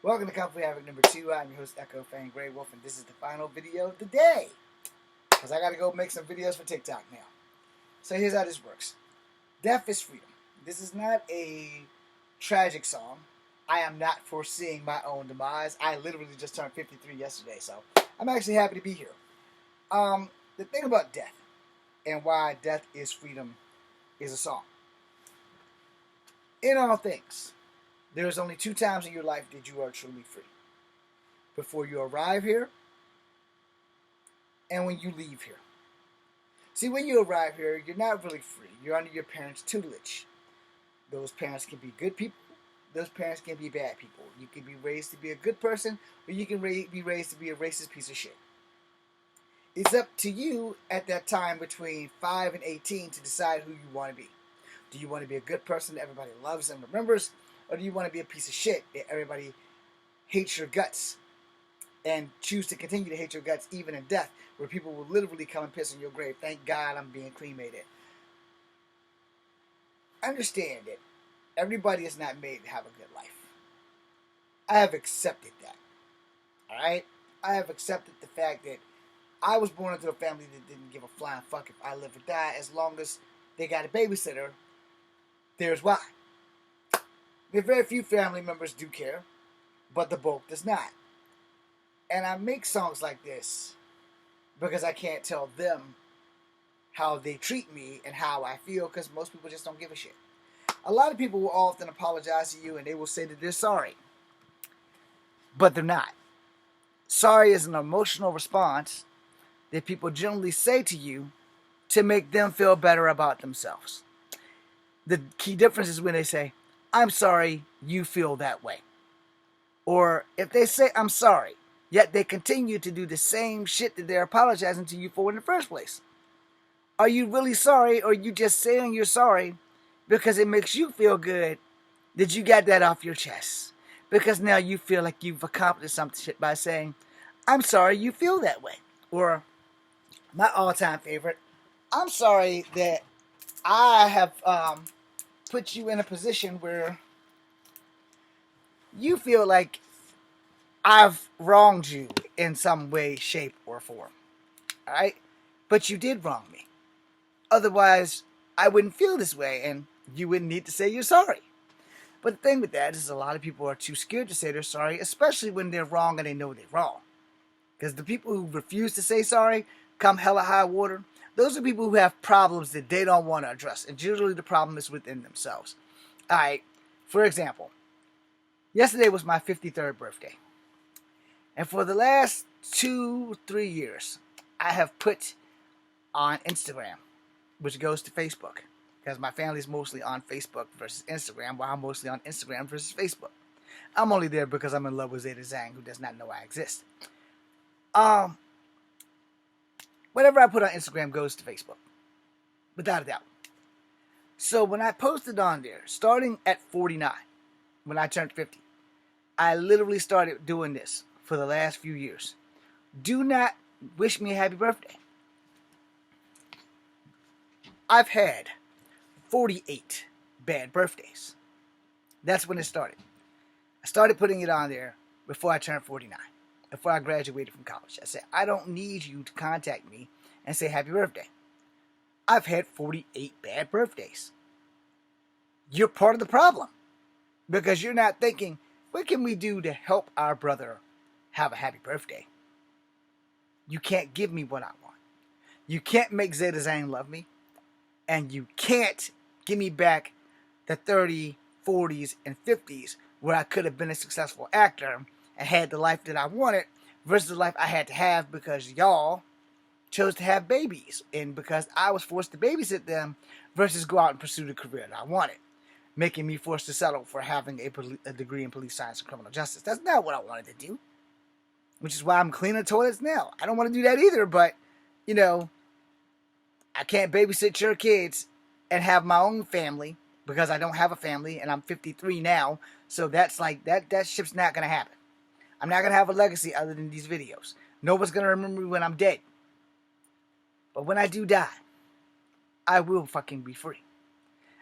Welcome to Conflict Havoc number 2. I'm your host, Echo Fang Grey Wolf, and this is the final video of the day. Because I got to go make some videos for TikTok now. So here's how this works. Death is freedom. This is not a tragic song. I am not foreseeing my own demise. I literally just turned 53 yesterday, so I'm actually happy to be here. The thing about death and why Death is Freedom is a song. In all things, there is only 2 times in your life that you are truly free. Before you arrive here and when you leave here. See, when you arrive here, you're not really free. You're under your parents' tutelage. Those parents can be good people. Those parents can be bad people. You can be raised to be a good person, or you can be raised to be a racist piece of shit. It's up to you at that time between 5 and 18 to decide who you want to be. Do you want to be a good person that everybody loves and remembers, or do you want to be a piece of shit that everybody hates your guts and choose to continue to hate your guts even in death, where people will literally come and piss on your grave? Thank God I'm being cremated. Understand that everybody is not made to have a good life. I have accepted that. Alright? I have accepted the fact that I was born into a family that didn't give a flying fuck if I live or die, as long as they got a babysitter. There's why. There are very few family members do care, but the bulk does not. And I make songs like this because I can't tell them how they treat me and how I feel, because most people just don't give a shit. A lot of people will often apologize to you and they will say that they're sorry, but they're not. Sorry is an emotional response that people generally say to you to make them feel better about themselves. The key difference is when they say, I'm sorry you feel that way. Or if they say, I'm sorry, yet they continue to do the same shit that they're apologizing to you for in the first place. Are you really sorry, or are you just saying you're sorry because it makes you feel good that you got that off your chest? Because now you feel like you've accomplished some shit by saying, I'm sorry you feel that way. Or, my all-time favorite, I'm sorry that I have put you in a position where you feel like I've wronged you in some way, shape, or form. Alright? But you did wrong me. Otherwise, I wouldn't feel this way, and you wouldn't need to say you're sorry. But the thing with that is a lot of people are too scared to say they're sorry, especially when they're wrong and they know they're wrong. Because the people who refuse to say sorry, come hella high water, those are people who have problems that they don't want to address. And usually the problem is within themselves. Alright, for example, yesterday was my 53rd birthday. And for the last 2-3 years, I have put on Instagram, which goes to Facebook, because my family's mostly on Facebook versus Instagram, while I'm mostly on Instagram versus Facebook. I'm only there because I'm in love with Zeta Zhang, who does not know I exist. Whatever I put on Instagram goes to Facebook, without a doubt. So when I posted on there, starting at 49, when I turned 50, I literally started doing this for the last few years. Do not wish me a happy birthday. I've had 48 bad birthdays. That's when it started. I started putting it on there before I turned 49, before I graduated from college. I said, I don't need you to contact me and say happy birthday. I've had 48 bad birthdays. You're part of the problem, because you're not thinking, what can we do to help our brother have a happy birthday? You can't give me what I want. You can't make Zeta Zhang love me. And you can't give me back the 30s, 40s, and 50s where I could have been a successful actor and had the life that I wanted versus the life I had to have because y'all chose to have babies and because I was forced to babysit them versus go out and pursue the career that I wanted, making me forced to settle for having a degree in police science and criminal justice. That's not what I wanted to do, which is why I'm cleaning toilets now. I don't want to do that either, but, you know, I can't babysit your kids and have my own family because I don't have a family and I'm 53 now. So that's like, that shit's not going to happen. I'm not going to have a legacy other than these videos. Nobody's going to remember me when I'm dead. But when I do die, I will fucking be free.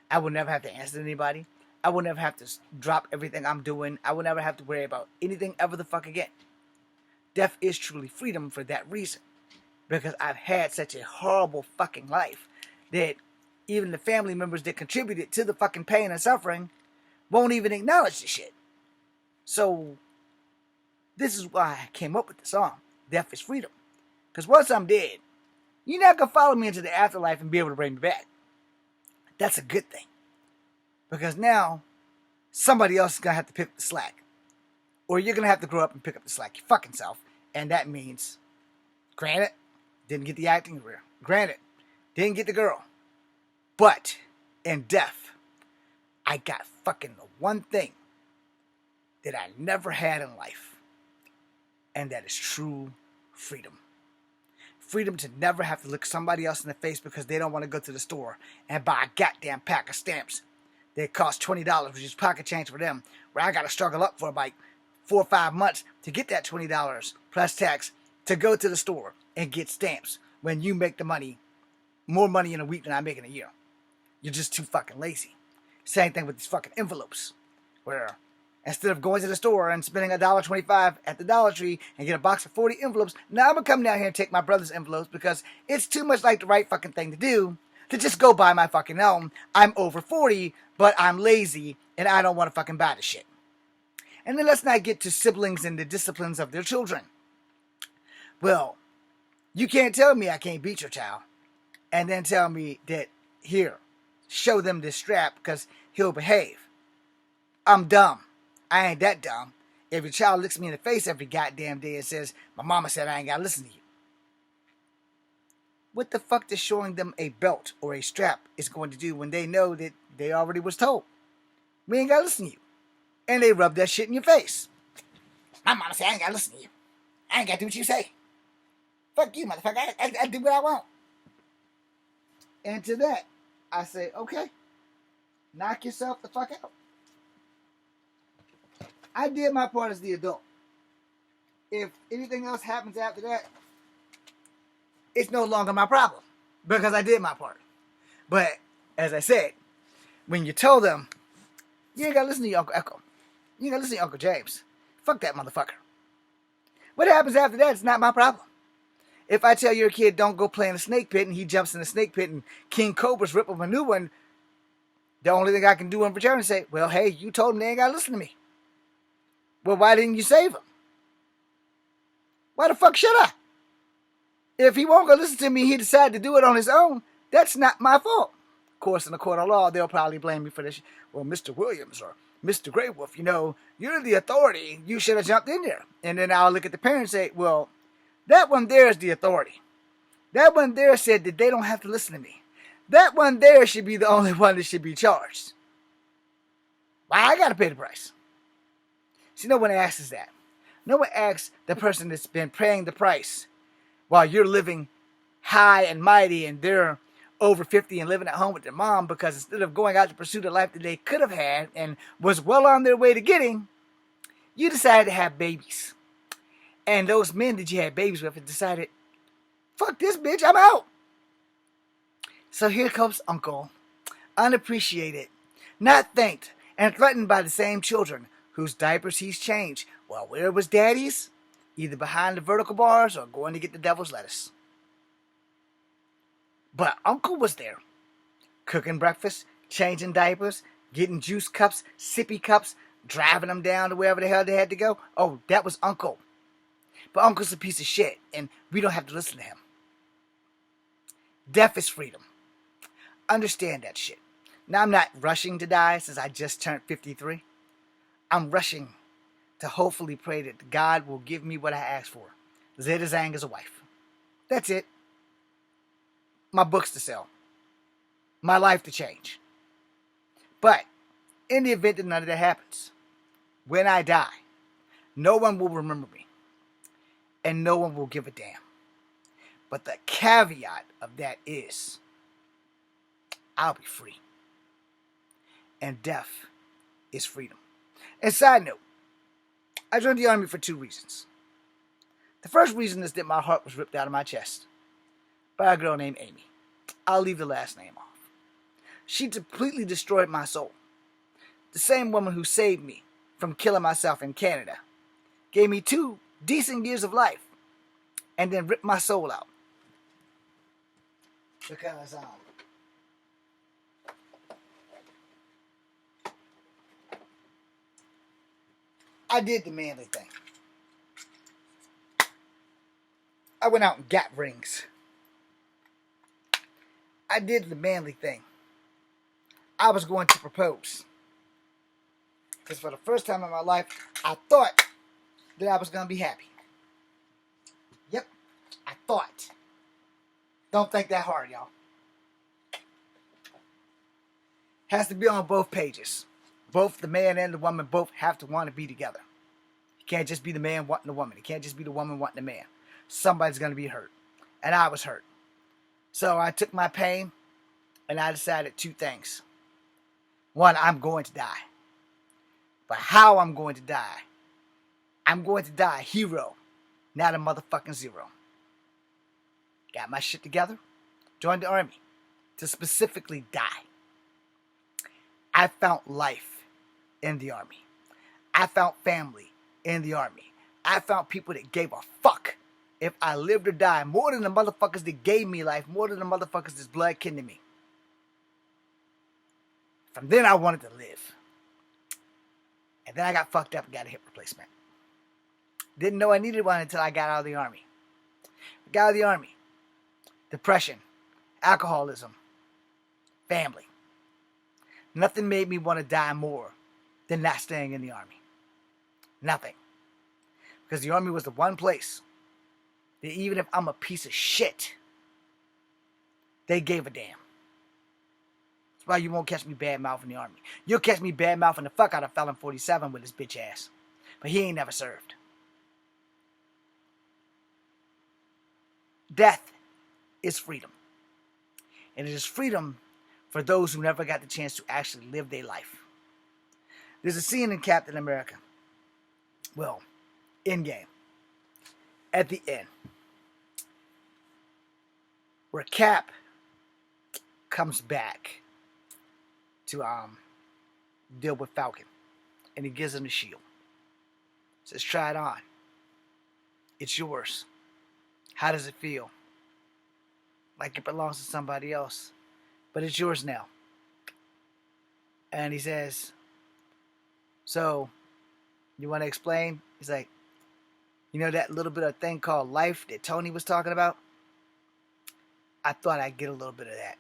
I will never have to answer to anybody. I will never have to drop everything I'm doing. I will never have to worry about anything ever the fuck again. Death is truly freedom for that reason. Because I've had such a horrible fucking life that even the family members that contributed to the fucking pain and suffering won't even acknowledge the shit. So, this is why I came up with the song, Death is Freedom. Because once I'm dead, you're not going to follow me into the afterlife and be able to bring me back. That's a good thing. Because now, somebody else is going to have to pick up the slack. Or you're going to have to grow up and pick up the slack your fucking self. And that means, granted, didn't get the acting career. Granted, didn't get the girl. But, in death, I got fucking the one thing that I never had in life. And that is true freedom. Freedom to never have to look somebody else in the face because they don't want to go to the store and buy a goddamn pack of stamps that cost $20, which is pocket change for them, where I got to struggle up for like 4 or 5 months to get that $20 plus tax to go to the store and get stamps when you make the money, more money in a week than I make in a year. You're just too fucking lazy. Same thing with these fucking envelopes, where instead of going to the store and spending $1.25 at the Dollar Tree and get a box of 40 envelopes, now I'm going to come down here and take my brother's envelopes because it's too much like the right fucking thing to do to just go buy my fucking own. I'm over 40, but I'm lazy and I don't want to fucking buy the shit. And then let's not get to siblings and the disciplines of their children. Well, you can't tell me I can't beat your child and then tell me that, here, show them this strap because he'll behave. I'm dumb. I ain't that dumb. If your child looks me in the face every goddamn day and says, my mama said I ain't gotta listen to you. What the fuck does showing them a belt or a strap is going to do when they know that they already was told? We ain't gotta listen to you. And they rub that shit in your face. My mama said I ain't gotta listen to you. I ain't gotta do what you say. Fuck you, motherfucker. I do what I want. And to that, I say, okay, knock yourself the fuck out. I did my part as the adult. If anything else happens after that, it's no longer my problem because I did my part. But as I said, when you told them, you ain't gotta listen to your Uncle Echo. You ain't gotta listen to your Uncle James. Fuck that motherfucker. What happens after that is not my problem. If I tell your kid don't go play in the snake pit and he jumps in the snake pit and King Cobras rip up a new one, the only thing I can do in return is say, well, hey, you told them they ain't gotta listen to me. Well, why didn't you save him? Why the fuck should I? If he won't go listen to me, he decided to do it on his own. That's not my fault. Of course, in the court of law, they'll probably blame me for this. Well, Mr. Williams or Mr. Grey Wolf, you know, you're the authority. You should have jumped in there. And then I'll look at the parent and say, well, that one there is the authority. That one there said that they don't have to listen to me. That one there should be the only one that should be charged. Why I gotta pay the price? See, no one asks that. No one asks the person that's been paying the price while you're living high and mighty and they're over 50 and living at home with their mom because instead of going out to pursue the life that they could have had and was well on their way to getting, you decided to have babies. And those men that you had babies with decided, fuck this bitch, I'm out. So here comes Uncle, unappreciated, not thanked, and threatened by the same children whose diapers he's changed. Well, where was Daddy's? Either behind the vertical bars or going to get the devil's lettuce. But Uncle was there, cooking breakfast, changing diapers, getting juice cups, sippy cups, driving them down to wherever the hell they had to go. Oh, that was Uncle. But Uncle's a piece of shit, and we don't have to listen to him. Death is freedom. Understand that shit. Now, I'm not rushing to die since I just turned 53. I'm rushing to hopefully pray that God will give me what I asked for. Zeta Zhang as a wife. That's it. My books to sell. My life to change. But, in the event that none of that happens, when I die, no one will remember me. And no one will give a damn. But the caveat of that is, I'll be free. And death is freedom. And side note, I joined the army for 2 reasons. The first reason is that my heart was ripped out of my chest by a girl named Amy. I'll leave the last name off. She completely destroyed my soul. the same woman who saved me from killing myself in Canada, gave me 2 decent years of life, and then ripped my soul out. Because I did the manly thing. I went out and got rings. I did the manly thing. I was going to propose. Because for the first time in my life, I thought that I was going to be happy. Yep, I thought. Don't think that hard, y'all. Has to be on both pages. Both the man and the woman both have to want to be together. It can't just be the man wanting the woman. It can't just be the woman wanting the man. Somebody's going to be hurt. And I was hurt. So I took my pain and I decided 2 things. 1, I'm going to die. But how I'm going to die? I'm going to die a hero, not a motherfucking zero. Got my shit together, joined the army to specifically die. I found life in the army. I found family in the army. I found people that gave a fuck if I lived or died more than the motherfuckers that gave me life, more than the motherfuckers that's blood kin to me. From then I wanted to live. And then I got fucked up and got a hip replacement. Didn't know I needed one until I got out of the army. Got out of the army. Depression, alcoholism, family. Nothing made me want to die more than not staying in the army. Nothing. Because the army was the one place that even if I'm a piece of shit, they gave a damn. That's why you won't catch me bad mouthing the army. You'll catch me bad mouthing the fuck out of Felon 47 with his bitch ass. But he ain't never served. Death is freedom. And it is freedom for those who never got the chance to actually live their life. There's a scene in Captain America. Well, Endgame. At the end. Where Cap comes back to deal with Falcon. And he gives him the shield. Says, try it on. It's yours. How does it feel? Like it belongs to somebody else. But it's yours now. And he says, so, you want to explain? He's like, you know that little bit of thing called life that Tony was talking about? I thought I'd get a little bit of that.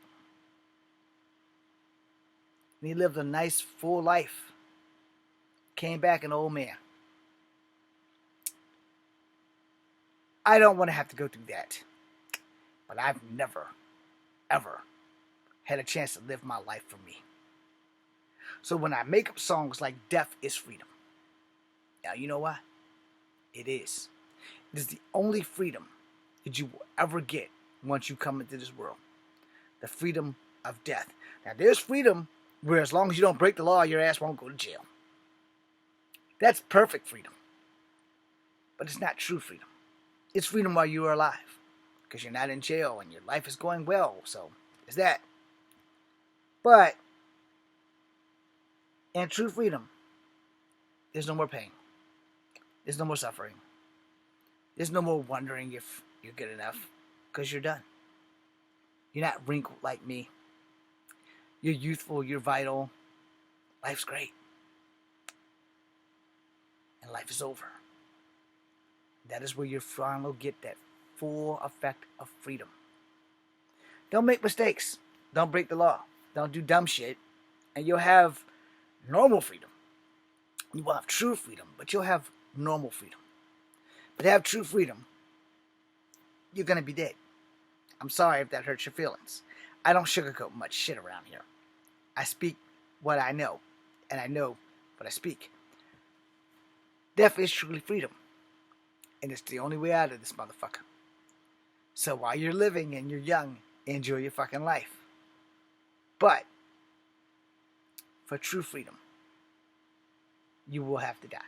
And he lived a nice, full life. Came back an old man. I don't want to have to go through that. But I've never, ever had a chance to live my life for me. So when I make up songs like Death is Freedom, now you know why? It is. It is the only freedom that you will ever get once you come into this world. The freedom of death. Now there's freedom where as long as you don't break the law, your ass won't go to jail. That's perfect freedom. But it's not true freedom. It's freedom while you are alive. Because you're not in jail and your life is going well. So, it's that. But, in true freedom, there's no more pain. There's no more suffering. There's no more wondering if you're good enough. Because you're done. You're not wrinkled like me. You're youthful. You're vital. Life's great. And life is over. That is where you finally get that full effect of freedom. Don't make mistakes. Don't break the law. Don't do dumb shit. And you'll have normal freedom. You will have true freedom, but you'll have normal freedom. But to have true freedom, you're going to be dead. I'm sorry if that hurts your feelings. I don't sugarcoat much shit around here. I speak what I know, and I know what I speak. Death is truly freedom. And it's the only way out of this motherfucker. So while you're living and you're young, enjoy your fucking life. But, for true freedom, you will have to die.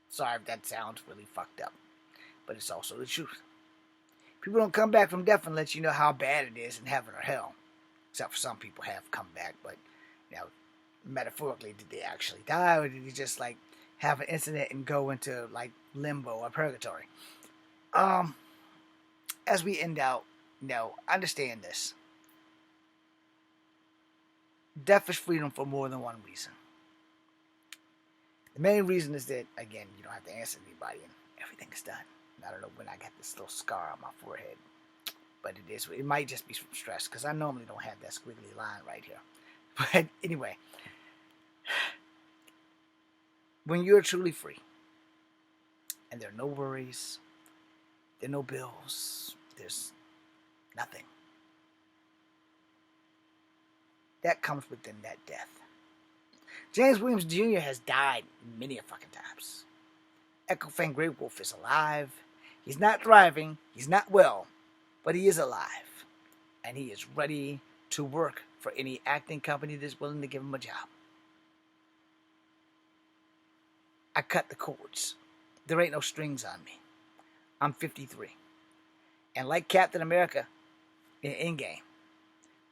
Sorry if that sounds really fucked up. But it's also the truth. People don't come back from death and let you know how bad it is in heaven or hell. Except for some people have come back, but, you know, metaphorically, did they actually die, or did he just like have an incident and go into like limbo or purgatory? As we end out, understand this. Death is freedom for more than one reason. The main reason is that, again, you don't have to answer anybody and everything is done. I don't know when I got this little scar on my forehead, but it is. It might just be from stress because I normally don't have that squiggly line right here. But anyway, when you're truly free and there are no worries, there are no bills, there's nothing, that comes within that death. James Williams Jr. has died many a fucking times. Echo Fan Grey Wolf is alive. He's not thriving. He's not well. But he is alive. And he is ready to work for any acting company that's willing to give him a job. I cut the cords. There ain't no strings on me. I'm 53. And like Captain America in Endgame,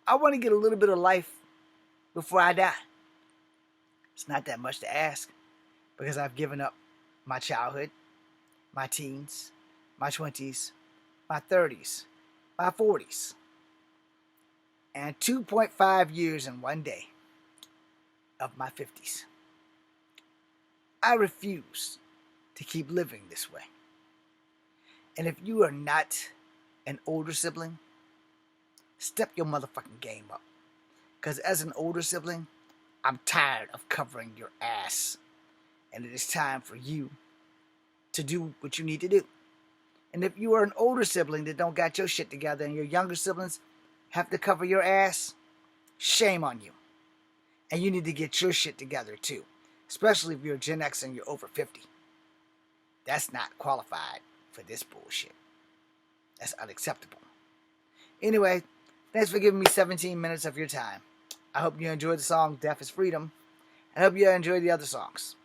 I want to get a little bit of life before I die. It's not that much to ask because I've given up my childhood, my teens, my 20s, my 30s, my 40s, and 2.5 years in one day of my 50s. I refuse to keep living this way. And if you are not an older sibling, step your motherfucking game up. Because as an older sibling, I'm tired of covering your ass. And it is time for you to do what you need to do. And if you are an older sibling that don't got your shit together and your younger siblings have to cover your ass, shame on you. And you need to get your shit together too. Especially if you're a Gen X and you're over 50. That's not qualified for this bullshit. That's unacceptable. Anyway, thanks for giving me 17 minutes of your time. I hope you enjoyed the song Death is Freedom. And I hope you enjoyed the other songs.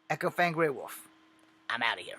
Echo Fan Grey Wolf. I'm out of here.